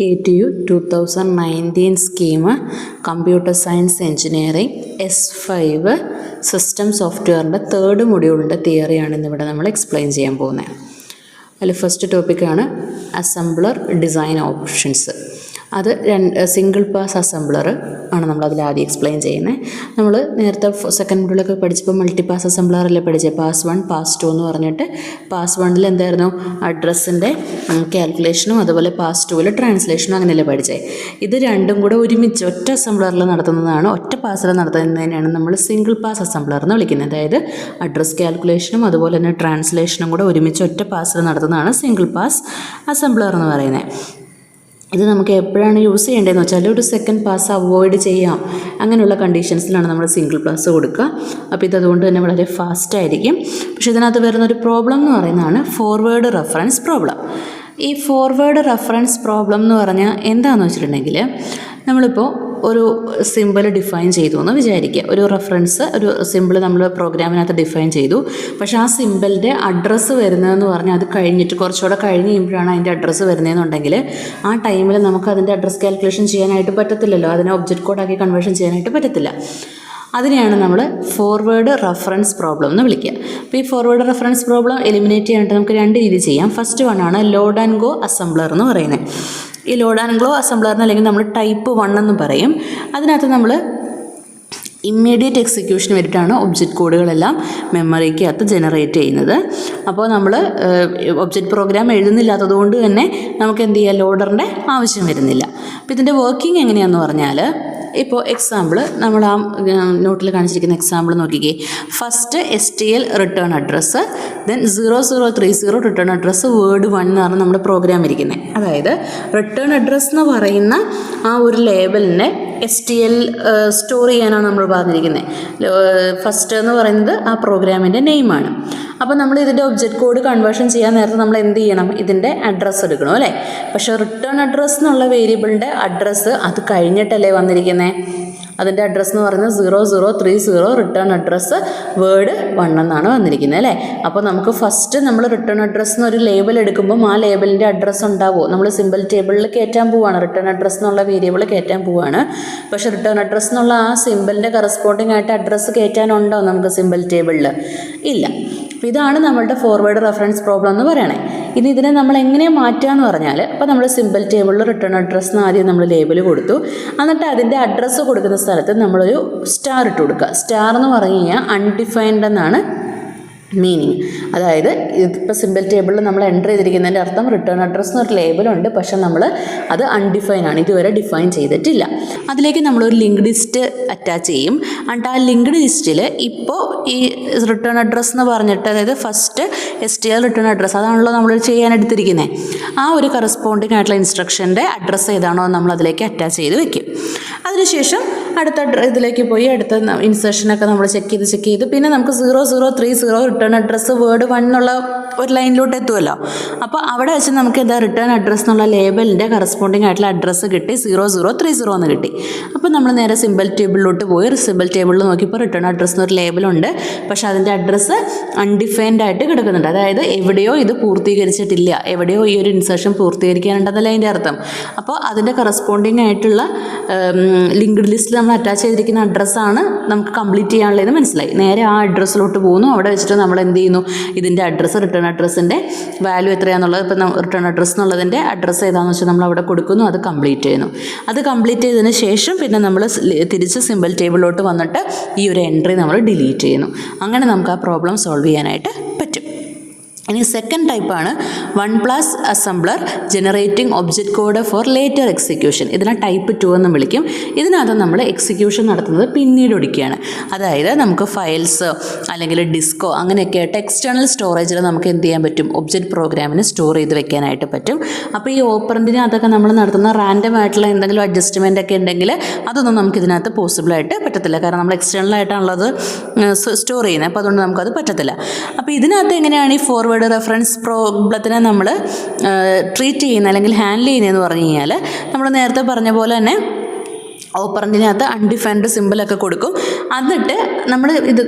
KTU 2019 scheme computer science engineering S5 system സോഫ്റ്റ്വെയറിൻ്റെ third മൊഡ്യൂളിൻ്റെ തിയറിയാണ് ഇന്നിവിടെ നമ്മൾ എക്സ്പ്ലെയിൻ ചെയ്യാൻ പോകുന്നത്. അതിൽ ഫസ്റ്റ് ടോപ്പിക്കാണ് അസംബ്ലർ ഡിസൈൻ ഓപ്ഷൻസ്. അത് സിംഗിൾ പാസ് അസംബ്ലർ ആണ് നമ്മളതിൽ ആദ്യം എക്സ്പ്ലെയിൻ ചെയ്യുന്നത്. നമ്മൾ നേരത്തെ സെക്കൻഡ് മൊഡ്യൂളൊക്കെ പഠിച്ചപ്പോൾ മൾട്ടി പാസ് അസംബ്ലറല്ലേ പഠിച്ചത്. പാസ് 1 പാസ് 2 എന്ന് പറഞ്ഞിട്ട് പാസ് 1 എന്തായിരുന്നു അഡ്രസ്സിൻ്റെ കാൽക്കുലേഷനും അതുപോലെ പാസ് 2 ട്രാൻസ്ലേഷനും അങ്ങനെയല്ലേ പഠിച്ചത്. ഇത് രണ്ടും കൂടെ ഒരുമിച്ച് ഒറ്റ അസംബ്ലറിൽ നടത്തുന്നതാണ്, ഒറ്റ പാസിൽ നടത്തുന്നതിനാണ് നമ്മൾ സിംഗിൾ പാസ് അസംബ്ലർ എന്ന് വിളിക്കുന്നത്. അതായത് അഡ്രസ് കാൽക്കുലേഷനും അതുപോലെ തന്നെ ട്രാൻസ്ലേഷനും കൂടെ ഒരുമിച്ച് ഒറ്റ പാസിൽ നടത്തുന്നതാണ് സിംഗിൾ പാസ് അസംബ്ലർ എന്ന് പറയുന്നത്. ഇത് നമുക്ക് എപ്പോഴാണ് യൂസ് ചെയ്യേണ്ടതെന്ന് വെച്ചാൽ ഒരു സെക്കൻഡ് പാസ് അവോയ്ഡ് ചെയ്യാം, അങ്ങനെയുള്ള കണ്ടീഷൻസിലാണ് നമ്മൾ സിംഗിൾ പാസ് കൊടുക്കുക. അപ്പോൾ ഇതതുകൊണ്ട് തന്നെ വളരെ ഫാസ്റ്റ് ആയിരിക്കും. പക്ഷേ ഇതിനകത്ത് വരുന്നൊരു പ്രോബ്ലം എന്ന് പറയുന്നതാണ് ഫോർവേഡ് റെഫറൻസ് പ്രോബ്ലം. ഈ ഫോർവേഡ് റെഫറൻസ് പ്രോബ്ലം എന്ന് പറഞ്ഞാൽ എന്താണെന്ന് വെച്ചിട്ടുണ്ടെങ്കിൽ, നമ്മളിപ്പോൾ ഒരു സിമ്പിൾ ഡിഫൈൻ ചെയ്തു എന്ന് വിചാരിക്കുക. ഒരു റെഫറൻസ് ഒരു സിമ്പിൾ നമ്മൾ പ്രോഗ്രാമിനകത്ത് ഡിഫൈൻ ചെയ്തു. പക്ഷേ ആ സിമ്പിളിൻ്റെ അഡ്രസ്സ് വരുന്നതെന്ന് പറഞ്ഞാൽ അത് കഴിഞ്ഞിട്ട് കുറച്ചുകൂടെ കഴിഞ്ഞ് കഴിയുമ്പോഴാണ് അതിൻ്റെ അഡ്രസ്സ് വരുന്നതെന്നുണ്ടെങ്കിൽ ആ ടൈമിൽ നമുക്ക് അതിൻ്റെ അഡ്രസ്സ് കാൽക്കുലേഷൻ ചെയ്യാനായിട്ട് പറ്റത്തില്ലല്ലോ, അതിനെ ഒബ്ജക്റ്റ് കോഡാക്കി കൺവേർഷൻ ചെയ്യാനായിട്ട് പറ്റത്തില്ല. അതിനെയാണ് നമ്മൾ ഫോർവേഡ് റെഫറൻസ് പ്രോബ്ലം എന്ന് വിളിക്കുക. അപ്പോൾ ഈ ഫോർവേഡ് റെഫറൻസ് പ്രോബ്ലം എലിമിനേറ്റ് ചെയ്യാനായിട്ട് നമുക്ക് രണ്ട് രീതി ചെയ്യാം. ഫസ്റ്റ് വണ്ണാണ് ലോഡ് ആൻഡ് ഗോ അസംബ്ലർ എന്ന് പറയുന്നത്. ഈ ലോഡ് ആൻഡ് ഗോ അസംബ്ലറിന് അല്ലെങ്കിൽ നമ്മൾ ടൈപ്പ് 1 എന്ന് പറയും. അതിനകത്ത് നമ്മൾ ഇമ്മീഡിയറ്റ് എക്സിക്യൂഷന് വേണ്ടിയിട്ടാണ് ഒബ്ജക്റ്റ് കോഡുകളെല്ലാം മെമ്മറിക്കകത്ത് ജനറേറ്റ് ചെയ്യുന്നത്. അപ്പോൾ നമ്മൾ ഒബ്ജക്റ്റ് പ്രോഗ്രാം എഴുതുന്നില്ലാത്തത് കൊണ്ട് തന്നെ നമുക്ക് എന്ത് ചെയ്യുക, ലോഡറിൻ്റെ ആവശ്യം വരുന്നില്ല. അപ്പോൾ ഇതിൻ്റെ വർക്കിംഗ് എങ്ങനെയാണെന്ന് പറഞ്ഞാൽ, ഇപ്പോൾ എക്സാമ്പിൾ നമ്മൾ ആ നോട്ടിൽ കാണിച്ചിരിക്കുന്ന എക്സാമ്പിൾ നോക്കിക്കേ. First STL return address, then 0030 return address word 1 എന്ന് പറഞ്ഞാൽ നമ്മുടെ പ്രോഗ്രാം ഇരിക്കുന്നത്. അതായത് റിട്ടേൺ അഡ്രസ്സ് എന്ന് പറയുന്ന ആ ഒരു ലേബലിനെ STL സ്റ്റോർ ചെയ്യാനാണ് നമ്മൾ പറഞ്ഞിരിക്കുന്നത്. ഫസ്റ്റ് എന്ന് പറയുന്നത് ആ പ്രോഗ്രാമിൻ്റെ നെയിമാണ്. അപ്പോൾ നമ്മൾ ഇതിൻ്റെ ഒബ്ജക്റ്റ് കോഡ് കൺവേർഷൻ ചെയ്യാൻ നേരത്തെ നമ്മൾ എന്ത് ചെയ്യണം, ഇതിൻ്റെ അഡ്രസ്സ് എടുക്കണം അല്ലേ. പക്ഷേ റിട്ടേൺ അഡ്രസ്സ് എന്നുള്ള വേരിയബിളിൻ്റെ അഡ്രസ്സ് അത് കഴിഞ്ഞിട്ടല്ലേ വന്നിരിക്കുന്നത്. അതിൻ്റെ അഡ്രസ്സ് എന്ന് പറയുന്നത് 0030 റിട്ടേൺ അഡ്രസ്സ് വേർഡ് 1 എന്നാണ് വന്നിരിക്കുന്നത് അല്ലേ. അപ്പോൾ നമുക്ക് ഫസ്റ്റ് നമ്മൾ റിട്ടേൺ അഡ്രസ്സ് എന്നൊരു ലേബൽ എടുക്കുമ്പം ആ ലേബലിൻ്റെ അഡ്രസ്സ് ഉണ്ടാവുമോ, നമ്മൾ സിമ്പിൾ ടേബിളിൽ കയറ്റാൻ പോവുകയാണ്, റിട്ടേൺ അഡ്രസ്സ് എന്നുള്ള വേരിയബിൾ കയറ്റാൻ പോവുകയാണ്. പക്ഷേ റിട്ടേൺ അഡ്രസ്സ് എന്നുള്ള ആ സിമ്പിളിൻ്റെ കറസ്പോണ്ടിങ് ആയിട്ട് അഡ്രസ്സ് കയറ്റാനുണ്ടോ നമുക്ക് സിമ്പിൾ ടേബിളിൽ? ഇല്ല. അപ്പോൾ ഇതാണ് നമ്മളുടെ ഫോർവേഡ് റെഫറൻസ് പ്രോബ്ലം എന്ന് പറയണേ. ഇനി ഇതിനെ നമ്മൾ എങ്ങനെയാണ് മാറ്റുക എന്ന് പറഞ്ഞാൽ, അപ്പോൾ നമ്മൾ സിമ്പിൾ ടേബിളിൽ റിട്ടേൺ അഡ്രസ്സ് എന്ന് ആദ്യം നമ്മൾ ലേബൽ കൊടുത്തു. എന്നിട്ട് അതിൻ്റെ അഡ്രസ്സ് കൊടുക്കുന്ന സ്ഥലത്ത് നമ്മളൊരു സ്റ്റാർ ഇട്ട് കൊടുക്കുക. സ്റ്റാർ എന്ന് പറഞ്ഞു കഴിഞ്ഞാൽ അൺഡിഫൈൻഡ് എന്നാണ് മീനിങ്. അതായത് ഇതിപ്പോൾ സിമ്പിൾ ടേബിളിൽ നമ്മൾ എൻ്റർ ചെയ്തിരിക്കുന്നതിൻ്റെ അർത്ഥം റിട്ടേൺ അഡ്രസ്സ് എന്നൊരു ലേബലുണ്ട്, പക്ഷെ നമ്മൾ അത് അൺഡിഫൈൻ ആണ്, ഇതുവരെ ഡിഫൈൻ ചെയ്തിട്ടില്ല. അതിലേക്ക് നമ്മളൊരു ലിങ്ക്ഡ് ലിസ്റ്റ് അറ്റാച്ച് ചെയ്യും. എന്നിട്ട് ആ ലിങ്ക്ഡ് ലിസ്റ്റിൽ ഇപ്പോൾ ഈ റിട്ടേൺ അഡ്രസ്സ് എന്ന് പറഞ്ഞിട്ട്, അതായത് ഫസ്റ്റ് STL റിട്ടേൺ അഡ്രസ്സ് അതാണല്ലോ നമ്മൾ ചെയ്യാനെടുത്തിരിക്കുന്നത്, ആ ഒരു കറസ്പോണ്ടിങ് ആയിട്ടുള്ള ഇൻസ്ട്രക്ഷൻ്റെ അഡ്രസ്സ് ഏതാണോ നമ്മൾ അതിലേക്ക് അറ്റാച്ച് ചെയ്ത് വെക്കും. അതിനുശേഷം അടുത്ത ഇതിലേക്ക് പോയി അടുത്ത ഇൻസേർഷനൊക്കെ നമ്മൾ ചെക്ക് ചെയ്ത് പിന്നെ നമുക്ക് 0030 റിട്ടേൺ അഡ്രസ്സ് വേർഡ് 1 എന്നുള്ള ഒരു ലൈനിലോട്ട് എത്തുമല്ലോ. അപ്പോൾ അവിടെ വെച്ച് നമുക്ക് എന്താ റിട്ടേൺ അഡ്രസ്സ് എന്നുള്ള ലേബലിൻ്റെ കറസ്പോണ്ടിങ് ആയിട്ടുള്ള അഡ്രസ്സ് കിട്ടി, 0030 എന്ന് കിട്ടി. അപ്പോൾ നമ്മൾ നേരെ സിമ്പിൾ ടേബിളിലോട്ട് പോയി സിമ്പിൾ ടേബിളിൽ നോക്കിയപ്പോൾ റിട്ടേൺ അഡ്രസ്സ് എന്നൊരു ലേബലുണ്ട്, പക്ഷേ അതിൻ്റെ അഡ്രസ്സ് അൺഡിഫൈൻഡ് ആയിട്ട് കിടക്കുന്നുണ്ട്. അതായത് എവിടെയോ ഇത് പൂർത്തീകരിച്ചിട്ടില്ല, എവിടെയോ ഈ ഒരു ഇൻസേർഷൻ പൂർത്തീകരിക്കാനുണ്ടെന്നല്ല അതിൻ്റെ അർത്ഥം. അപ്പോൾ അതിൻ്റെ കറസ്പോണ്ടിങ് ആയിട്ടുള്ള ലിങ്ക്ഡ് ലിസ്റ്റിൽ നമ്മൾ അറ്റാച്ച് ചെയ്തിരിക്കുന്ന അഡ്രസ്സാണ് നമുക്ക് കംപ്ലീറ്റ് ചെയ്യാനുള്ളതെന്ന് മനസ്സിലായി. നേരെ ആ അഡ്രസ്സിലോട്ട് പോകുന്നു. അവിടെ വെച്ചിട്ട് നമ്മൾ എന്ത് ചെയ്യുന്നു, ഇതിൻ്റെ അഡ്രസ്സ് റിട്ടേൺ അഡ്രസ്സിൻ്റെ വാല്യൂ എത്രയാണെന്നുള്ളത്, ഇപ്പോൾ റിട്ടേൺ അഡ്രസ്സ് എന്നുള്ളതിൻ്റെ അഡ്രസ്സ് ഏതാണെന്ന് വെച്ചാൽ നമ്മൾ അവിടെ കൊടുക്കുന്നു, അത് കംപ്ലീറ്റ് ചെയ്യുന്നു. അത് കംപ്ലീറ്റ് ചെയ്തതിന് ശേഷം പിന്നെ നമ്മൾ തിരിച്ച് സിമ്പിൾ ടേബിളിലോട്ട് വന്നിട്ട് ഈ ഒരു എൻട്രി നമ്മൾ ഡിലീറ്റ് ചെയ്യുന്നു. അങ്ങനെ നമുക്ക് ആ പ്രോബ്ലം സോൾവ് ചെയ്യാനായിട്ട് പറ്റും. ഇനി സെക്കൻഡ് ടൈപ്പാണ് 1+ assembler generating object code for later execution. ഇതിനെ ടൈപ്പ് 2 എന്ന് വിളിക്കും. ഇതിനകത്ത് നമ്മൾ എക്സിക്യൂഷൻ നടത്തുന്നത് പിന്നീട് ഒടുക്കുകയാണ്. അതായത് നമുക്ക് ഫയൽസ് അല്ലെങ്കിൽ ഡിസ്കോ അങ്ങനെയൊക്കെ ആയിട്ട് എക്സ്റ്റേണൽ സ്റ്റോറേജിൽ നമുക്ക് എന്ത് ചെയ്യാൻ പറ്റും, ഒബ്ജക്റ്റ് പ്രോഗ്രാമിന് സ്റ്റോർ ചെയ്ത് വെക്കാനായിട്ട് പറ്റും. അപ്പോൾ ഈ ഓപ്പറൻറ്റിന് അതൊക്കെ നമ്മൾ നടത്തുന്ന റാൻഡം ആയിട്ടുള്ള എന്തെങ്കിലും അഡ്ജസ്റ്റ്മെൻ്റ് ഒക്കെ ഉണ്ടെങ്കിൽ അതൊന്നും നമുക്ക് ഇതിനകത്ത് പോസിബിളായിട്ട് പറ്റത്തില്ല. കാരണം നമ്മൾ എക്സ്റ്റേണൽ ആയിട്ടാണുള്ളത് സ്റ്റോർ ചെയ്യുന്നത്, അപ്പോൾ അതുകൊണ്ട് നമുക്കത് പറ്റത്തില്ല. അപ്പോൾ ഇതിനകത്ത് എങ്ങനെയാണ് ഈ ഫോർവേഡ് റെഫറൻസ് പ്രോബ്ലത്തിനെ നമ്മൾ ട്രീറ്റ് ചെയ്യുന്നത് അല്ലെങ്കിൽ ഹാൻഡിൽ ചെയ്യുന്നതെന്ന് പറഞ്ഞു കഴിഞ്ഞാൽ, നമ്മൾ നേരത്തെ പറഞ്ഞ പോലെ തന്നെ ഓപ്പറൻറ്റിനകത്ത് അൺഡിഫൈൻഡ് സിമ്പിളൊക്കെ കൊടുക്കും. എന്നിട്ട് നമ്മൾ ഇത്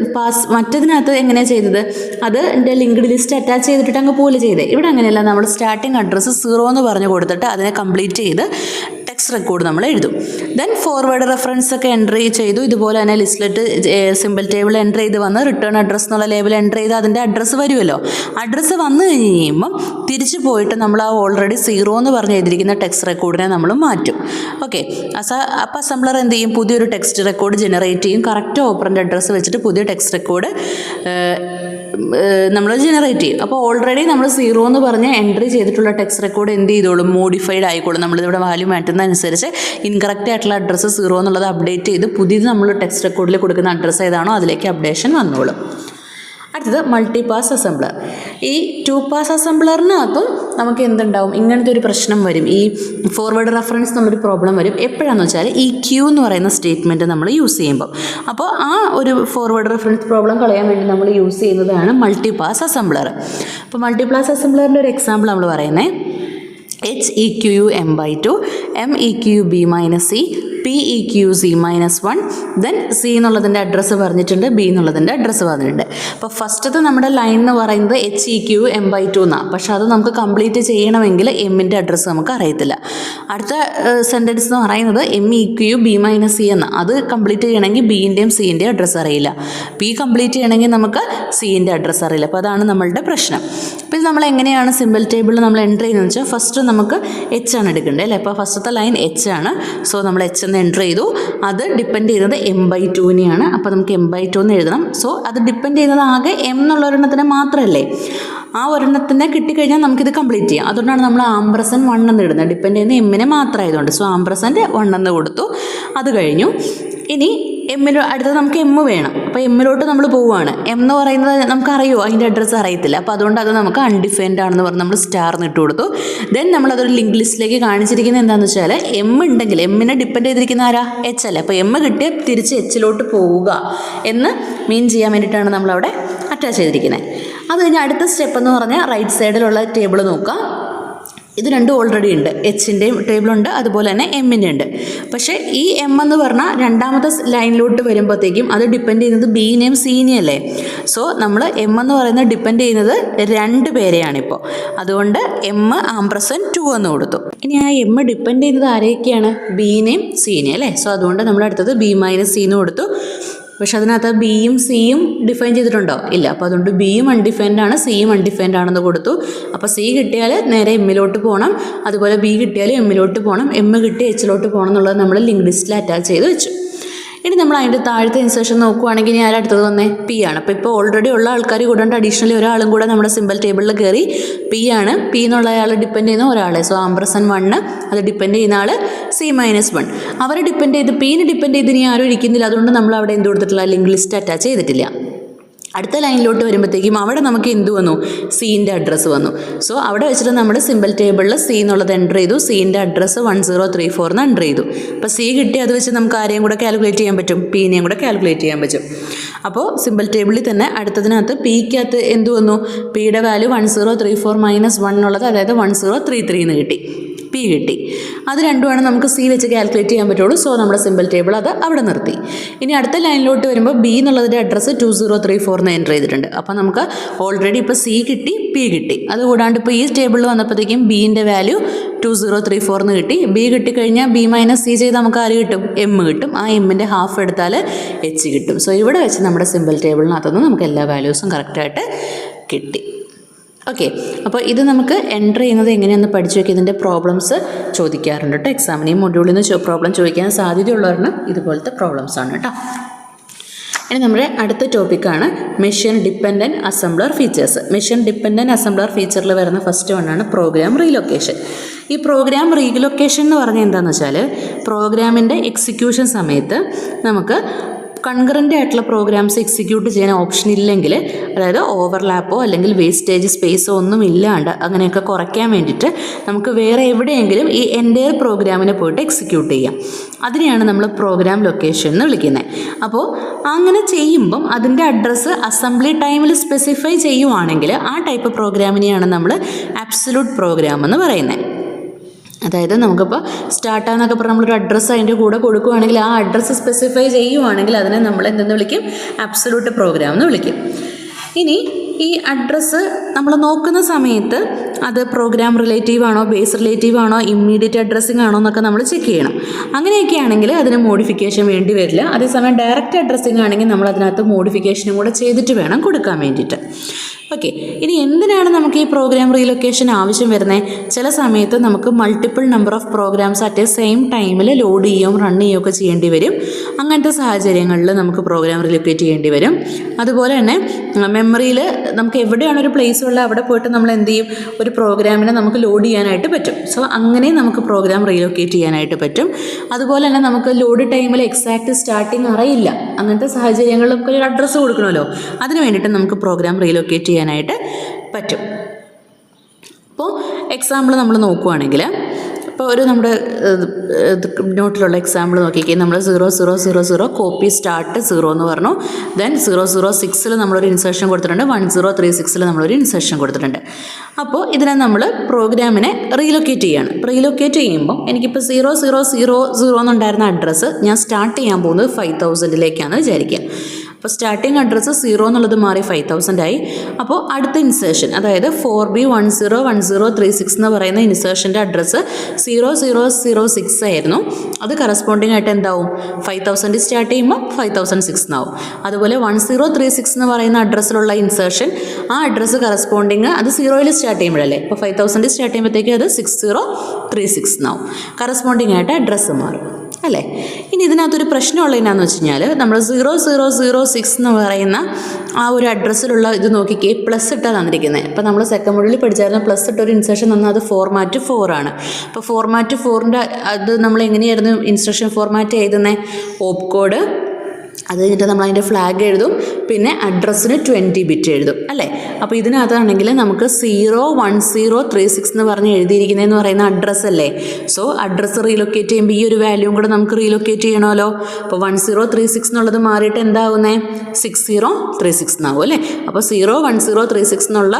മറ്റതിനകത്ത് എങ്ങനെയാണ് ചെയ്തത്, അത് എൻ്റെ ലിങ്ക്ഡ് ലിസ്റ്റ് അറ്റാച്ച് ചെയ്തിട്ട് അങ്ങ് പോലെ ചെയ്തേ. ഇവിടെ അങ്ങനെയല്ല, നമ്മൾ സ്റ്റാർട്ടിങ് അഡ്രസ്സ് 0 എന്ന് പറഞ്ഞ് കൊടുത്തിട്ട് അതിനെ കംപ്ലീറ്റ് ചെയ്ത് ടെക്സ്റ്റ് റെക്കോർഡ് നമ്മൾ എഴുതും. ദെൻ ഫോർവേഡ് റെഫറൻസ് ഒക്കെ എൻ്റർ ചെയ്തു. ഇതുപോലെ തന്നെ ലിസ്റ്റിലിട്ട് സിമ്പിൾ ടേബിൾ എൻ്റർ ചെയ്ത് വന്ന് റിട്ടേൺ അഡ്രസ്സ് എന്നുള്ള ലേബൽ എൻ്റർ ചെയ്ത് അതിൻ്റെ അഡ്രസ്സ് വരുമല്ലോ. അഡ്രസ്സ് വന്നു കഴിഞ്ഞ് കഴിയുമ്പം തിരിച്ച് പോയിട്ട് നമ്മൾ ആ ഓൾറെഡി 0 എന്ന് പറഞ്ഞ് എഴുതിയിരിക്കുന്ന ടെക്സ്റ്റ് റെക്കോർഡിനെ നമ്മൾ മാറ്റും. ഓക്കെ, അപ്പോൾ അസംബ്ലർ എന്ത് ചെയ്യും, പുതിയൊരു ടെക്സ്റ്റ് റെക്കോർഡ് ജനറേറ്റ് ചെയ്യും. കറക്റ്റ് ഓപ്പറൻ്റ് അഡ്രസ്സ് വെച്ചിട്ട് പുതിയ ടെക്സ്റ്റ് റെക്കോർഡ് നമ്മൾ ജനറേറ്റ് ചെയ്യും. അപ്പോൾ ഓൾറെഡി നമ്മൾ 0 എന്ന് പറഞ്ഞ് എൻട്രി ചെയ്തിട്ടുള്ള ടെക്സ്റ്റ് റെക്കോർഡ് എന്ത് ചെയ്തോളും, മോഡിഫൈഡ് ആയിക്കോളും. നമ്മളിവിടെ വാല്യൂ മാറ്റുന്നതനുസരിച്ച് ഇൻകറക്റ്റ് ആയിട്ടുള്ള അഡ്രസ്സ് 0 എന്നുള്ളത് അപ്ഡേറ്റ് ചെയ്ത് പുതിയത് നമ്മൾ ടെക്സ്റ്റ് റെക്കോർഡിൽ കൊടുക്കുന്ന അഡ്രസ്സ് ഏതാണോ അതിലേക്ക് അപ്ഡേഷൻ വന്നോളും. അടുത്തത് മൾട്ടി പാസ് അസംബ്ലർ. ഈ 2 പാസ് അസംബ്ലറിനകത്തും നമുക്ക് എന്തുണ്ടാവും, ഇങ്ങനത്തെ ഒരു പ്രശ്നം വരും. ഈ ഫോർവേഡ് റെഫറൻസ് എന്നുള്ളൊരു പ്രോബ്ലം വരും. എപ്പോഴാണെന്ന് വെച്ചാൽ ഈ ക്യൂ എന്ന് പറയുന്ന സ്റ്റേറ്റ്മെൻറ്റ് നമ്മൾ യൂസ് ചെയ്യുമ്പോൾ. അപ്പോൾ ആ ഒരു ഫോർവേഡ് റെഫറൻസ് പ്രോബ്ലം കളയാൻ വേണ്ടി നമ്മൾ യൂസ് ചെയ്യുന്നതാണ് മൾട്ടി പാസ് അസംബ്ലർ. അപ്പോൾ മൾട്ടി പാസ് അസംബ്ലറിൻ്റെ ഒരു എക്സാമ്പിൾ നമ്മൾ പറയുന്നത് HEQU_m/2 MEQB-C PEQZ-1 then C എന്നുള്ളതിൻ്റെ അഡ്രസ്സ് പറഞ്ഞിട്ടുണ്ട്, B എന്നുള്ളതിൻ്റെ അഡ്രസ്സ് പറഞ്ഞിട്ടുണ്ട്. അപ്പോൾ ഫസ്റ്റത്തെ നമ്മുടെ ലൈൻ എന്ന് പറയുന്നത് HEQM/2 എന്നാണ്. പക്ഷേ അത് നമുക്ക് കംപ്ലീറ്റ് ചെയ്യണമെങ്കിൽ എമ്മിൻ്റെ അഡ്രസ്സ് നമുക്ക് അറിയത്തില്ല. അടുത്ത സെൻറ്റൻസ് എന്ന് പറയുന്നത് MEQB-C എന്നാണ്. അത് കംപ്ലീറ്റ് ചെയ്യണമെങ്കിൽ ബിൻ്റെയും സിൻ്റെയും അഡ്രസ്സ് അറിയില്ല. പി കംപ്ലീറ്റ് ചെയ്യണമെങ്കിൽ നമുക്ക് സിൻ്റെ അഡ്രസ്സ് അറിയില്ല. അപ്പോൾ അതാണ് നമ്മളുടെ പ്രശ്നം. അപ്പോൾ ഇത് നമ്മൾ എങ്ങനെയാണ് സിമ്പിൾ ടേബിളിൽ നമ്മൾ എൻ്റർ ചെയ്യുന്നത് വെച്ചാൽ ഫസ്റ്റ് നമുക്ക് H ആണ് എടുക്കേണ്ടത് അല്ലേ. അപ്പോൾ ഫസ്റ്റത്തെ ലൈൻ H ആണ്. സോ നമ്മൾ H എന്ന് എൻ്റർ ചെയ്തു. അത് ഡിപ്പെൻഡ് ചെയ്യുന്നത് m/2നെയാണ്. അപ്പോൾ നമുക്ക് m/2 എന്ന് എഴുതണം. സോ അത് ഡിപ്പെൻഡ് ചെയ്യുന്നത് ആകെ m എന്നുള്ള ഒരെണ്ണത്തിനെ മാത്രമല്ലേ. ആ ഒരെണ്ണത്തിനെ കിട്ടിക്കഴിഞ്ഞാൽ നമുക്കിത് കംപ്ലീറ്റ് ചെയ്യാം. അതുകൊണ്ടാണ് നമ്മൾ &1 എന്ന് ഇടുന്നത്. ഡിപ്പെൻഡ് ചെയ്യുന്ന എമ്മിനെ മാത്രമായതുകൊണ്ട്. സോ &1 എന്ന് കൊടുത്തു. അത് കഴിഞ്ഞു. ഇനി അടുത്തത് നമുക്ക് എം വേണം. അപ്പോൾ എമ്മിലോട്ട് നമ്മൾ പോവുകയാണ്. എം എന്ന് പറയുന്നത് നമുക്കറിയോ, അതിൻ്റെ അഡ്രസ്സ് അറിയത്തില്ല. അപ്പോൾ അതുകൊണ്ട് അത് നമുക്ക് അൺഡിഫൈൻഡ് ആണെന്ന് പറഞ്ഞ് നമ്മൾ സ്റ്റാർന്ന് ഇട്ട് കൊടുത്തു. ദെൻ നമ്മളതൊരു ലിങ്ക് ലിസ്റ്റിലേക്ക് കാണിച്ചിരിക്കുന്നത് എന്താണെന്ന് വെച്ചാൽ എം ഉണ്ടെങ്കിൽ എമ്മിനെ ഡിപ്പെൻഡ് ചെയ്തിരിക്കുന്ന ആരാ, H അല്ലേ. അപ്പോൾ എം കിട്ടിയ തിരിച്ച് Hലോട്ട് പോവുക എന്ന് മീൻ ചെയ്യാൻ വേണ്ടിയിട്ടാണ് നമ്മളവിടെ അറ്റാച്ച് ചെയ്തിരിക്കുന്നത്. അത് കഴിഞ്ഞ് അടുത്ത സ്റ്റെപ്പ് എന്ന് പറഞ്ഞാൽ റൈറ്റ് സൈഡിലുള്ള ടേബിൾ നോക്കുക. ഇത് രണ്ടും ഓൾറെഡി ഉണ്ട്. Hൻ്റെയും ടേബിളുണ്ട്, അതുപോലെ തന്നെ എമ്മിൻ്റെ ഉണ്ട്. പക്ഷേ ഈ എം എന്ന് പറഞ്ഞാൽ രണ്ടാമത്തെ ലൈനിലോട്ട് വരുമ്പോഴത്തേക്കും അത് ഡിപ്പെൻഡ് ചെയ്യുന്നത് ബീനെയും സീനെയും അല്ലേ. സോ നമ്മൾ എം എന്ന് പറയുന്നത് ഡിപ്പെൻഡ് ചെയ്യുന്നത് 2 പേരെയാണിപ്പോൾ. അതുകൊണ്ട് m&2 എന്ന് കൊടുത്തു. ഇനി ആ എം ഡിപ്പെൻഡ് ചെയ്യുന്നത് ആരെയൊക്കെയാണ്, ബീനെയും സീനെയും അല്ലേ. സോ അതുകൊണ്ട് നമ്മൾ അടുത്തത് B-C എന്ന് കൊടുത്തു. പക്ഷെ അതിനകത്ത് ബിയും സിയും ഡിഫൈൻ ചെയ്തിട്ടുണ്ടോ, ഇല്ല. അപ്പോൾ അതുകൊണ്ട് ബിയും അൺഡിഫൈൻഡ് ആണ്, സിയും അൺഡിഫൈൻഡ് ആണെന്ന് കൊടുത്തു. അപ്പോൾ സി കിട്ടിയാൽ നേരെ എമ്മിലോട്ട് പോകണം, അതുപോലെ ബി കിട്ടിയാൽ എമ്മിലോട്ട് പോകണം, എം കിട്ടി Hലോട്ട് പോകണം എന്നുള്ളത് നമ്മൾ ലിങ്ക് ലിസ്റ്റിൽ അറ്റാച്ച് ചെയ്ത് വെച്ചു. ഇനി നമ്മൾ അതിൻ്റെ താഴത്തെ ഇൻസേർഷൻ നോക്കുവാണെങ്കിൽ ഞാൻ അടുത്തത് വന്നേ പി ആണ്. അപ്പോൾ ഇപ്പോൾ ഓൾറെഡി ഉള്ള ആൾക്കാർ കൂടാണ്ട് അഡീഷണലി ഒരാളും കൂടെ നമ്മുടെ സിമ്പിൾ ടേബിളിൽ കയറി പി ആണ്. പി എന്നുള്ള ആൾ ഡിപ്പെൻഡ് ചെയ്യുന്ന ഒരാളെ. സോ &1 അത് ഡിപ്പെൻഡ് ചെയ്യുന്ന ആൾ C-1. അവരെ ഡിപ്പെൻഡ് ചെയ്ത് പീനെ ഡിപ്പെൻഡ് ചെയ്ത് ഇനി ആരും ഇരിക്കുന്നില്ല. അതുകൊണ്ട് നമ്മൾ അവിടെ എന്ത് കൊടുത്തിട്ടില്ല, ലിങ്ക് ലിസ്റ്റ് അറ്റാച്ച് ചെയ്തിട്ടില്ല. അടുത്ത ലൈനിലോട്ട് വരുമ്പോഴത്തേക്കും അവിടെ നമുക്ക് എന്ത് വന്നു, സീൻ്റെ അഡ്രസ്സ് വന്നു. സോ അവിടെ വെച്ചിട്ട് നമ്മുടെ സിമ്പിൾ ടേബിളിൽ സി എന്നുള്ളത് എൻ്റർ ചെയ്തു. സീൻ്റെ അഡ്രസ്സ് 1034 എന്ന് എൻ്റർ ചെയ്തു. അപ്പോൾ സി കിട്ടി. അത് വെച്ച് നമുക്ക് ആരെയും കൂടെ കാൽക്കുലേറ്റ് ചെയ്യാൻ പറ്റും, പീനെയും കൂടെ കാൽക്കുലേറ്റ് ചെയ്യാൻ പറ്റും. അപ്പോൾ സിമ്പിൾ ടേബിളിൽ തന്നെ അടുത്തതിനകത്ത് പിക്കകത്ത് എന്ത് വന്നു, പിയുടെ വാല്യൂ 1034 - 1 എന്നുള്ളത്, അതായത് 1033 എന്ന് കിട്ടി. പി കിട്ടി. അത് രണ്ടുമാണ് നമുക്ക് സി വെച്ച് കാൽക്കുലേറ്റ് ചെയ്യാൻ പറ്റുള്ളൂ. സോ നമ്മുടെ സിമ്പിൾ ടേബിൾ അത് അവിടെ നിർത്തി. ഇനി അടുത്ത ലൈനിലോട്ട് വരുമ്പോൾ ബി എന്നുള്ളതിൻ്റെ അഡ്രസ്സ് 2034 എന്ന് എൻ്റർ ചെയ്തിട്ടുണ്ട്. അപ്പോൾ നമുക്ക് ഓൾറെഡി ഇപ്പോൾ സി കിട്ടി, പി കിട്ടി. അതുകൂടാണ്ട് ഇപ്പോൾ ഈ ടേബിളിൽ വന്നപ്പോഴത്തേക്കും ബീൻ്റെ വാല്യൂ 2034 എന്ന് കിട്ടി. ബി കിട്ടിക്കഴിഞ്ഞാൽ B-C ചെയ്ത് നമുക്ക് ആര് കിട്ടും, എം കിട്ടും. ആ എമ്മിൻ്റെ ഹാഫ് എടുത്താൽ H കിട്ടും. സോ ഇവിടെ വെച്ച് നമ്മുടെ സിമ്പിൾ ടേബിളിനകത്തുനിന്ന് നമുക്ക് എല്ലാ വാല്യൂസും കറക്റ്റായിട്ട് കിട്ടി. ഓക്കെ, അപ്പോൾ ഇത് നമുക്ക് എൻ്റർ ചെയ്യുന്നത് എങ്ങനെയാണെന്ന് പഠിച്ചു വയ്ക്കുക. ഇതിൻ്റെ പ്രോബ്ലംസ് ചോദിക്കാറുണ്ട് കേട്ടോ എക്സാമിന്. ഈ മൊഡ്യൂളിൽ നിന്ന് പ്രോബ്ലം ചോദിക്കാൻ സാധ്യതയുള്ളവരിന് ഇതുപോലത്തെ പ്രോബ്ലംസ് ആണ് കേട്ടോ. ഇനി നമ്മുടെ അടുത്ത ടോപ്പിക്കാണ് machine dependent assembler features. Machine dependent assembler ഫീച്ചറിൽ വരുന്ന ഫസ്റ്റ് വണ്ണാണ് പ്രോഗ്രാം റീലൊക്കേഷൻ. ഈ പ്രോഗ്രാം റീലൊക്കേഷൻ എന്ന് പറഞ്ഞാൽ എന്താണെന്ന് വെച്ചാൽ പ്രോഗ്രാമിൻ്റെ എക്സിക്യൂഷൻ സമയത്ത് നമുക്ക് കൺകറൻ്റ് ആയിട്ടുള്ള പ്രോഗ്രാംസ് എക്സിക്യൂട്ട് ചെയ്യാൻ ഓപ്ഷൻ ഇല്ലെങ്കിൽ, അതായത് ഓവർലാപ്പോ അല്ലെങ്കിൽ വേസ്റ്റേജ് സ്പേസോ ഒന്നും ഇല്ലാണ്ട് അങ്ങനെയൊക്കെ കുറയ്ക്കാൻ വേണ്ടിയിട്ട് നമുക്ക് വേറെ എവിടെയെങ്കിലും ഈ എൻ്റയർ പ്രോഗ്രാമിനെ പോയിട്ട് എക്സിക്യൂട്ട് ചെയ്യാം. അതിനെയാണ് നമ്മൾ പ്രോഗ്രാം ലൊക്കേഷൻ എന്ന് വിളിക്കുന്നത്. അപ്പോൾ അങ്ങനെ ചെയ്യുമ്പം അതിൻ്റെ അഡ്രസ്സ് അസംബ്ലി ടൈമിൽ സ്പെസിഫൈ ചെയ്യുവാണെങ്കിൽ ആ ടൈപ്പ് പ്രോഗ്രാമിനെയാണ് നമ്മൾ അബ്സല്യൂട്ട് പ്രോഗ്രാം എന്ന് പറയുന്നത്. അതായത് നമുക്കിപ്പോൾ സ്റ്റാർട്ടാന്നൊക്കെ പറഞ്ഞാൽ നമ്മളൊരു അഡ്രസ്സ് അതിൻ്റെ കൂടെ കൊടുക്കുകയാണെങ്കിൽ ആ അഡ്രസ്സ് സ്പെസിഫൈ ചെയ്യുവാണെങ്കിൽ അതിനെ നമ്മൾ എന്തെന്ന് വിളിക്കും? അബ്സല്യൂട്ട് പ്രോഗ്രാം എന്ന് വിളിക്കും. ഇനി ഈ അഡ്രസ്സ് നമ്മൾ നോക്കുന്ന സമയത്ത് അത് പ്രോഗ്രാം റിലേറ്റീവ് ആണോ, ബേസ് റിലേറ്റീവ് ആണോ, ഇമ്മീഡിയറ്റ് അഡ്രസ്സിംഗ് ആണോ എന്നൊക്കെ നമ്മൾ ചെക്ക് ചെയ്യണം. അങ്ങനെയൊക്കെ ആണെങ്കിൽ അതിന് മോഡിഫിക്കേഷൻ വേണ്ടി വരില്ല. അതേസമയം ഡയറക്റ്റ് അഡ്രസ്സിംഗ് ആണെങ്കിൽ നമ്മൾ അതിനകത്ത് മോഡിഫിക്കേഷനും കൂടെ ചെയ്തിട്ട് വേണം കൊടുക്കാൻ വേണ്ടിയിട്ട്. ഓക്കെ, ഇനി എന്തിനാണ് നമുക്ക് ഈ പ്രോഗ്രാം റീലൊക്കേഷൻ ആവശ്യം വരുന്നത്? ചില സമയത്ത് നമുക്ക് multiple number of programs at a same ടൈമിൽ ലോഡ് ചെയ്യുകയും റൺ ചെയ്യുകയൊക്കെ ചെയ്യേണ്ടി വരും. അങ്ങനത്തെ സാഹചര്യങ്ങളിൽ നമുക്ക് പ്രോഗ്രാം റീലൊക്കേറ്റ് ചെയ്യേണ്ടി വരും. അതുപോലെ തന്നെ മെമ്മറിയിൽ നമുക്ക് എവിടെയാണ് ഒരു പ്ലേസ് ഉള്ളത് അവിടെ പോയിട്ട് നമ്മൾ എന്ത് ചെയ്യും? ഒരു പ്രോഗ്രാമിനെ നമുക്ക് ലോഡ് ചെയ്യാനായിട്ട് പറ്റും. സോ അങ്ങനെ നമുക്ക് പ്രോഗ്രാം റീലൊക്കേറ്റ് ചെയ്യാനായിട്ട് പറ്റും. അതുപോലെ തന്നെ നമുക്ക് ലോഡ് ടൈമിൽ എക്സാക്റ്റ് സ്റ്റാർട്ടിങ് അറിയില്ല. അങ്ങനത്തെ സാഹചര്യങ്ങളിൽ നമുക്ക് ഒരു അഡ്രസ്സ് കൊടുക്കണമല്ലോ. അതിന് വേണ്ടിയിട്ട് നമുക്ക് പ്രോഗ്രാം റീലൊക്കേറ്റ് ചെയ്യാനായിട്ട് പറ്റും. അപ്പോൾ എക്സാമ്പിൾ നമ്മൾ നോക്കുകയാണെങ്കിൽ, ഇപ്പോൾ ഒരു നമ്മുടെ നോട്ടിലുള്ള എക്സാമ്പിൾ നോക്കിക്കേ. നമ്മൾ 0000 കോപ്പി സ്റ്റാർട്ട് 0 എന്ന് പറഞ്ഞു. ദെൻ 006 നമ്മളൊരു ഇൻസേർഷൻ കൊടുത്തിട്ടുണ്ട്. 1036 നമ്മളൊരു ഇൻസേർഷൻ കൊടുത്തിട്ടുണ്ട്. അപ്പോൾ ഇതിനെ നമ്മൾ പ്രോഗ്രാമിനെ റീലൊക്കേറ്റ് ചെയ്യുകയാണ്. റീലൊക്കേറ്റ് ചെയ്യുമ്പോൾ എനിക്കിപ്പോൾ 0000 എന്നുണ്ടായിരുന്ന അഡ്രസ്സ് ഞാൻ സ്റ്റാർട്ട് ചെയ്യാൻ പോകുന്നത് 5000 വിചാരിക്കുക. അപ്പോൾ സ്റ്റാർട്ടിങ് അഡ്രസ്സ് 0 എന്നുള്ളത് മാറി 5000 ആയി. അപ്പോൾ അടുത്ത ഇൻസേർഷൻ, അതായത് 4B101036 എന്ന് പറയുന്ന ഇൻസേർഷൻ്റെ അഡ്രസ്സ് 0006 ആയിരുന്നു. അത് കറസ്പോണ്ടിങ് ആയിട്ട് എന്താവും? 5000 സ്റ്റാർട്ട് ചെയ്യുമ്പോൾ 5006 എന്നാവും. അതുപോലെ 1036 എന്ന് പറയുന്ന അഡ്രസ്സിലുള്ള ഇൻസേർഷൻ, ആ അഡ്രസ്സ് കറസ്പോണ്ടിങ് അത് 0യിൽ സ്റ്റാർട്ട് ചെയ്യുമ്പോഴല്ലേ, അപ്പോൾ 5000 സ്റ്റാർട്ട് ചെയ്യുമ്പോഴത്തേക്ക് അത് 6036 എന്നാവും. കറസ്പോണ്ടിങ് ആയിട്ട് അഡ്രസ്സ് മാറും അല്ലേ. ഇനി ഇതിനകത്തൊരു പ്രശ്നമുള്ള എന്നാന്ന് വെച്ച് കഴിഞ്ഞാൽ, നമ്മൾ 0006 എന്ന് പറയുന്ന ആ ഒരു അഡ്രസ്സിലുള്ള ഇത് നോക്കിക്കേ, പ്ലസ് ഇട്ടാണ് തന്നിരിക്കുന്നത്. ഇപ്പോൾ നമ്മൾ സെക്കൻഡ് മൊഡ്യൂളിൽ പഠിച്ചായിരുന്ന പ്ലസ് ഇട്ട ഒരു ഇൻസ്ട്രക്ഷൻ തന്നാൽ അത് ഫോർമാറ്റ് 4 ആണ്. അപ്പോൾ ഫോർമാറ്റ് 4ൻ്റെ അത് നമ്മൾ എങ്ങനെയായിരുന്നു ഇൻസ്ട്രക്ഷൻ ഫോർമാറ്റ് ചെയ്തുന്നത്? ഓപ്പ് കോഡ്, അത് കഴിഞ്ഞിട്ട് നമ്മൾ അതിൻ്റെ ഫ്ലാഗ് എഴുതും, പിന്നെ അഡ്രസ്സിന് 20 ബിറ്റ് എഴുതും അല്ലേ. അപ്പോൾ ഇതിനകത്താണെങ്കിൽ നമുക്ക് 01036 എന്ന് പറഞ്ഞ് എഴുതിയിരിക്കുന്നതെന്ന് പറയുന്ന അഡ്രസ്സല്ലേ. സോ അഡ്രസ്സ് റീലൊക്കേറ്റ് ചെയ്യുമ്പോൾ ഈ ഒരു വാല്യൂവും കൂടെ നമുക്ക് റീലൊക്കേറ്റ് ചെയ്യണമല്ലോ. അപ്പോൾ 1036 എന്നുള്ളത് മാറിയിട്ട് എന്താകുന്നേ? 6036 എന്നാകും അല്ലേ. അപ്പോൾ 01036 എന്നുള്ള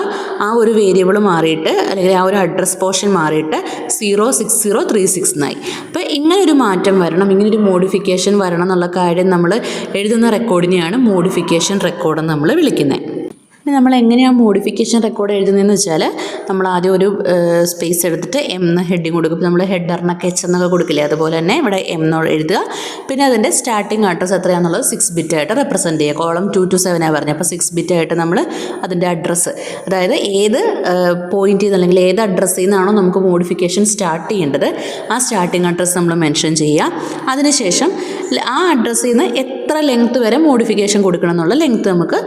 ആ ഒരു വേരിയബിൾ മാറിയിട്ട്, അല്ലെങ്കിൽ ആ ഒരു അഡ്രസ് പോർഷൻ മാറിയിട്ട് 06036 എന്നായി. അപ്പോൾ ഇങ്ങനൊരു മാറ്റം വരണം, ഇങ്ങനൊരു മോഡിഫിക്കേഷൻ വരണം എന്നുള്ള കാര്യം നമ്മൾ എഴുതുന്ന റെക്കോർഡിനെയാണ് മോഡിഫിക്കേഷൻ റെക്കോർഡ് നമ്മൾ വിളിക്കുന്നത്. ഇനി നമ്മൾ എങ്ങനെയാണ് മോഡിഫിക്കേഷൻ റെക്കോർഡ് എഴുതുന്നതെന്ന് വെച്ചാൽ, നമ്മൾ ആദ്യം ഒരു സ്പേസ് എടുത്തിട്ട് എം എന്ന് ഹെഡിങ് കൊടുക്കും. നമ്മൾ ഹെഡറിനൊക്കെ എച്ച് എന്നൊക്കെ കൊടുക്കില്ലേ, അതുപോലെ തന്നെ ഇവിടെ എം എന്ന് എഴുതുക. പിന്നെ അതിൻ്റെ സ്റ്റാർട്ടിങ് അഡ്രസ്സ് എത്രയാണെന്നുള്ളത് 6 ബിറ്റായിട്ട് റെപ്രസെൻറ്റ് ചെയ്യുക. കോളം 2 to 7 പറഞ്ഞത്. അപ്പോൾ 6 ബിറ്റായിട്ട് നമ്മൾ അതിൻ്റെ അഡ്രസ്സ്, അതായത് ഏത് പോയിന്റ് ചെയ്ത് അല്ലെങ്കിൽ ഏത് അഡ്രസ്സിൽ നിന്നാണോ നമുക്ക് മോഡിഫിക്കേഷൻ സ്റ്റാർട്ട് ചെയ്യേണ്ടത് ആ സ്റ്റാർട്ടിങ് അഡ്രസ്സ് നമ്മൾ മെൻഷൻ ചെയ്യുക. അതിനുശേഷം ആ അഡ്രസ്സിൽ നിന്ന് എത്ര ലെങ്ത്ത് വരെ മോഡിഫിക്കേഷൻ കൊടുക്കണം എന്നുള്ള ലെങ്ത്ത് നമുക്ക്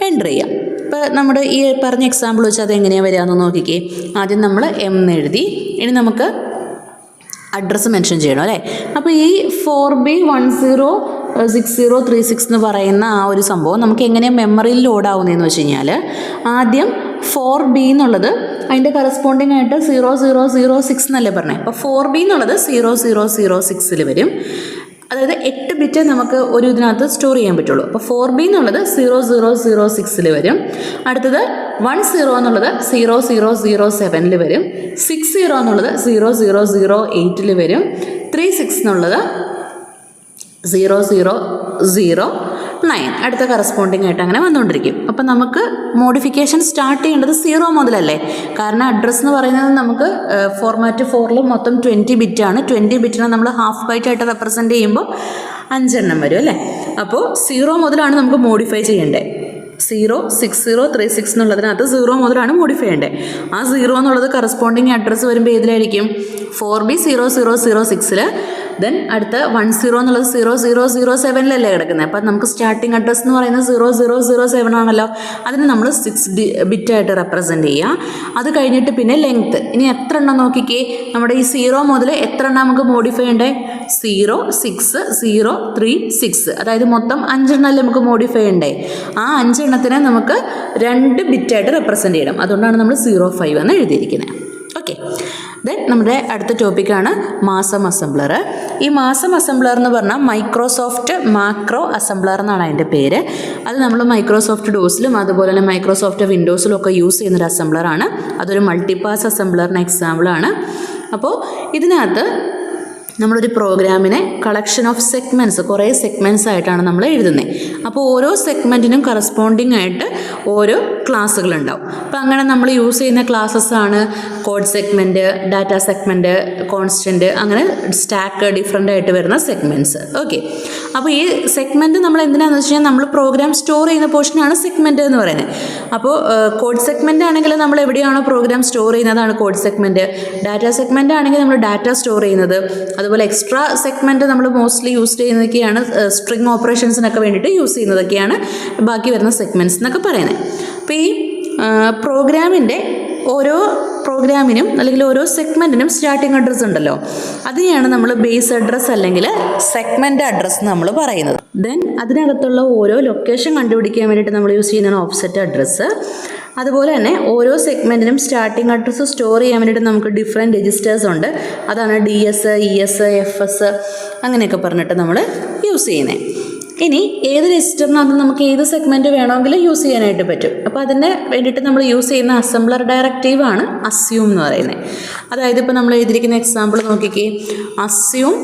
എൻ്റർ ചെയ്യാം. ഇപ്പോൾ നമ്മുടെ ഈ പറഞ്ഞ എക്സാമ്പിൾ വെച്ച് അത് എങ്ങനെയാണ് വരികയെന്ന് നോക്കിക്കേ. ആദ്യം നമ്മൾ എം എഴുതി, ഇനി നമുക്ക് അഡ്രസ്സ് മെൻഷൻ ചെയ്യണം അല്ലേ. അപ്പോൾ ഈ 4B106036 എന്ന് പറയുന്ന ആ ഒരു സംഭവം നമുക്ക് എങ്ങനെയാണ് മെമ്മറിയിൽ ലോഡ് ആവുന്നതെന്ന് വെച്ച് കഴിഞ്ഞാൽ, ആദ്യം 4B എന്നുള്ളത് അതിൻ്റെ കറസ്പോണ്ടിങ് ആയിട്ട് 0006 എന്നല്ലേ പറഞ്ഞത്. അപ്പോൾ 4B എന്നുള്ളത് 0006 വരും. അതായത് 8 ബിറ്റ് നമുക്ക് ഒരു ഇതിനകത്ത് സ്റ്റോർ ചെയ്യാൻ പറ്റുള്ളൂ. അപ്പോൾ 4B എന്നുള്ളത് 0006 വരും. അടുത്തത് 10 എന്നുള്ളത് 0007 വരും. 60 എന്നുള്ളത് 0008 വരും. 36 എന്നുള്ളത് 0009 അടുത്ത കറസ്പോണ്ടിങ് ആയിട്ട് അങ്ങനെ വന്നുകൊണ്ടിരിക്കും. അപ്പം നമുക്ക് മോഡിഫിക്കേഷൻ സ്റ്റാർട്ട് ചെയ്യേണ്ടത് 0 മുതലല്ലേ. കാരണം അഡ്രസ്സ് എന്ന് പറയുന്നത് നമുക്ക് ഫോർമാറ്റ് 4 മൊത്തം 20 ബിറ്റാണ്. 20 ബിറ്റിനെ നമ്മൾ ഹാഫ് ബൈറ്റ് ആയിട്ട് റെപ്രസെൻറ്റ് ചെയ്യുമ്പോൾ 5 എണ്ണം വരും അല്ലേ. അപ്പോൾ 0 മുതലാണ് നമുക്ക് മോഡിഫൈ ചെയ്യേണ്ടത്. 06036 എന്നുള്ളതിനകത്ത് 0 മുതലാണ് മോഡിഫൈ ചെയ്യേണ്ടത്. ആ 0 എന്നുള്ളത് കറസ്പോണ്ടിങ് അഡ്രസ്സ് വരുമ്പോൾ ഏതിലായിരിക്കും? 4B0006 ദെൻ അടുത്ത 10 എന്നുള്ളത് 0007 കിടക്കുന്നത്. അപ്പം നമുക്ക് സ്റ്റാർട്ടിങ് അഡ്രസ്സ് എന്ന് പറയുന്നത് 0007 ആണല്ലോ. അതിന് നമ്മൾ 6 ബിറ്റായിട്ട് റെപ്രസെൻറ്റ് ചെയ്യുക. അത് കഴിഞ്ഞിട്ട് പിന്നെ ലെങ്ത്ത്, ഇനി എത്ര എണ്ണം നോക്കിക്കേ. നമ്മുടെ ഈ 0 മുതൽ എത്ര എണ്ണം നമുക്ക് മോഡിഫൈ ചെയ്യണ്ടേ? 06036, അതായത് മൊത്തം 5 എണ്ണമല്ലേ നമുക്ക് മോഡിഫൈ ചെയ്യണ്ടേ. ആ 5 എണ്ണത്തിനെ നമുക്ക് 2 ബിറ്റായിട്ട് റെപ്രസെൻറ്റ് ചെയ്യണം. അതുകൊണ്ടാണ് നമ്മൾ 05 എന്ന് എഴുതിയിരിക്കുന്നത്. ഓക്കെ, ദെൻ നമ്മുടെ അടുത്ത ടോപ്പിക്കാണ് മാസം അസംബ്ലർ. ഈ മാസം അസംബ്ലർ എന്ന് പറഞ്ഞാൽ മൈക്രോസോഫ്റ്റ് മാക്രോ അസംബ്ലർ എന്നാണ് അതിൻ്റെ പേര്. അത് നമ്മൾ മൈക്രോസോഫ്റ്റ് ഡോസിലും അതുപോലെ തന്നെ മൈക്രോസോഫ്റ്റ് വിൻഡോസിലും ഒക്കെ യൂസ് ചെയ്യുന്നൊരു അസംബ്ലറാണ്. അതൊരു മൾട്ടിപാസ് അസംബ്ലറിന് എക്സാമ്പിളാണ്. അപ്പോൾ ഇതിനകത്ത് നമ്മളൊരു പ്രോഗ്രാമിനെ കളക്ഷൻ ഓഫ് സെഗ്മെൻറ്റ്സ്, കുറേ സെഗ്മെൻറ്റ്സ് ആയിട്ടാണ് നമ്മൾ എഴുതുന്നത്. അപ്പോൾ ഓരോ സെഗ്മെൻറ്റിനും കറസ്പോണ്ടിങ് ആയിട്ട് ഓരോ ക്ലാസ്സുകളുണ്ടാവും. അപ്പോൾ അങ്ങനെ നമ്മൾ യൂസ് ചെയ്യുന്ന ക്ലാസ്സസ് ആണ് code segment, data segment, constant, അങ്ങനെ സ്റ്റാക്ക് ഡിഫറെൻ്റ് ആയിട്ട് വരുന്ന സെഗ്മെൻറ്റ്സ്. ഓക്കെ, അപ്പോൾ ഈ സെഗ്മെൻറ്റ് നമ്മൾ എന്തിനാണെന്ന് വെച്ച് കഴിഞ്ഞാൽ നമ്മൾ പ്രോഗ്രാം സ്റ്റോർ ചെയ്യുന്ന പോർഷനാണ് സെഗ്മെൻറ്റ് എന്ന് പറയുന്നത്. അപ്പോൾ കോഡ് സെഗ്മെൻറ്റ് ആണെങ്കിൽ നമ്മൾ എവിടെയാണോ പ്രോഗ്രാം സ്റ്റോർ ചെയ്യുന്നതാണ് കോഡ് സെഗ്മെൻറ്റ്. ഡാറ്റ സെഗ്മെൻറ്റ് ആണെങ്കിൽ നമ്മൾ ഡാറ്റ സ്റ്റോർ ചെയ്യുന്നത്. അതുപോലെ എക്സ്ട്രാ സെഗ്മെൻറ്റ് നമ്മൾ മോസ്റ്റ്ലി യൂസ് ചെയ്യുന്നതൊക്കെയാണ് സ്ട്രിങ് ഓപ്പറേഷൻസിനൊക്കെ വേണ്ടിയിട്ട് യൂസ് ചെയ്യുന്നതൊക്കെയാണ് ബാക്കി വരുന്ന സെഗ്മെൻറ്റ്സ് എന്നൊക്കെ പറയുന്നത്. അപ്പോൾ ഈ പ്രോഗ്രാമിൻ്റെ ഓരോ പ്രോഗ്രാമിനും അല്ലെങ്കിൽ ഓരോ സെഗ്മെൻറ്റിനും സ്റ്റാർട്ടിംഗ് അഡ്രസ്സ് ഉണ്ടല്ലോ, അതിനെയാണ് നമ്മൾ ബേസ് അഡ്രസ്സ് അല്ലെങ്കിൽ സെഗ്മെൻറ്റ് അഡ്രസ്സ് എന്ന് നമ്മൾ പറയുന്നത്. ദെൻ അതിനകത്തുള്ള ഓരോ ലൊക്കേഷൻ കണ്ടുപിടിക്കാൻ വേണ്ടിയിട്ട് നമ്മൾ യൂസ് ചെയ്യുന്നതാണ് ഓഫ്സെറ്റ് അഡ്രസ്സ്. അതുപോലെ തന്നെ ഓരോ സെഗ്മെൻറ്റിനും സ്റ്റാർട്ടിംഗ് അഡ്രസ്സ് സ്റ്റോർ ചെയ്യാൻ വേണ്ടിയിട്ട് നമുക്ക് ഡിഫറെൻറ്റ് രജിസ്റ്റേഴ്സ് ഉണ്ട്. അതാണ് DS, ES, FS അങ്ങനെയൊക്കെ പറഞ്ഞിട്ട് നമ്മൾ യൂസ് ചെയ്യുന്നത്. ഇനി ഏത് രജിസ്റ്ററിനകത്ത് നമുക്ക് ഏത് സെഗ്മെൻറ്റ് വേണമെങ്കിലും യൂസ് ചെയ്യാനായിട്ട് പറ്റും. അപ്പോൾ അതിന് വേണ്ടിയിട്ട് നമ്മൾ യൂസ് ചെയ്യുന്ന അസംബ്ലർ ഡയറക്റ്റീവാണ് അസ്യൂം എന്ന് പറയുന്നത്. അതായത് ഇപ്പോൾ നമ്മൾ എഴുതിയിരിക്കുന്ന എക്സാമ്പിൾ നോക്കിക്കേ, അസ്യൂം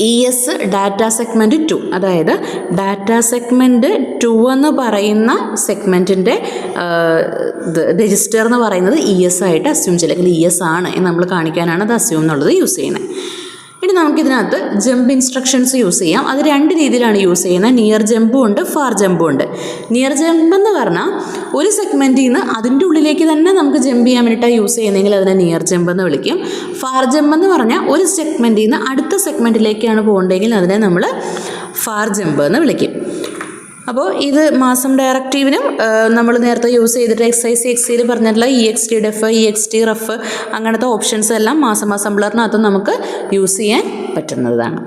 ES ഡാറ്റ സെഗ്മെൻറ്റ് 2, അതായത് ഡാറ്റ സെഗ്മെൻറ്റ് 2 എന്ന് പറയുന്ന സെഗ്മെൻറ്റിൻ്റെ രജിസ്റ്റർ എന്ന് പറയുന്നത് ES ആയിട്ട് അസ്യൂം ചെയ്യുക, അല്ലെങ്കിൽ ES ആണ് എന്ന് നമ്മൾ കാണിക്കാനാണ് അത് അസ്യൂം എന്നുള്ളത് യൂസ് ചെയ്യുന്നത്. ഇനി നമുക്കിതിനകത്ത് ജമ്പ് ഇൻസ്ട്രക്ഷൻസ് യൂസ് ചെയ്യാം. അത് രണ്ട് രീതിയിലാണ് യൂസ് ചെയ്യുന്നത്. നിയർ ജമ്പും ഉണ്ട്, ഫാർ ജമ്പും ഉണ്ട്. നിയർ ജമ്പ് എന്ന് പറഞ്ഞാൽ ഒരു സെഗ്മെൻറ്റിൽ നിന്ന് അതിൻ്റെ ഉള്ളിലേക്ക് തന്നെ നമുക്ക് ജമ്പ് ചെയ്യാൻ വേണ്ടിയിട്ടാണ് യൂസ് ചെയ്യുന്നതെങ്കിൽ അതിനെ നിയർ ജമ്പ് എന്ന് വിളിക്കും. ഫാർ ജമ്പ് എന്ന് പറഞ്ഞാൽ ഒരു സെഗ്മെൻറ്റിൽ നിന്ന് അടുത്ത സെഗ്മെൻറ്റിലേക്കാണ് പോകേണ്ടതെങ്കിൽ അതിനെ നമ്മൾ ഫാർ ജമ്പ് എന്ന് വിളിക്കും. അപ്പോൾ ഇത് മാസം ഡയറക്റ്റീവിനും നമ്മൾ നേരത്തെ യൂസ് ചെയ്തിട്ട് എക്സൈസ് എക്സിയിൽ പറഞ്ഞിട്ടുള്ള EXTDEF, EXTREF അങ്ങനത്തെ ഓപ്ഷൻസ് എല്ലാം മാസം അസംബ്ലറിനകത്ത് നമുക്ക് യൂസ് ചെയ്യാൻ പറ്റുന്നതാണ്.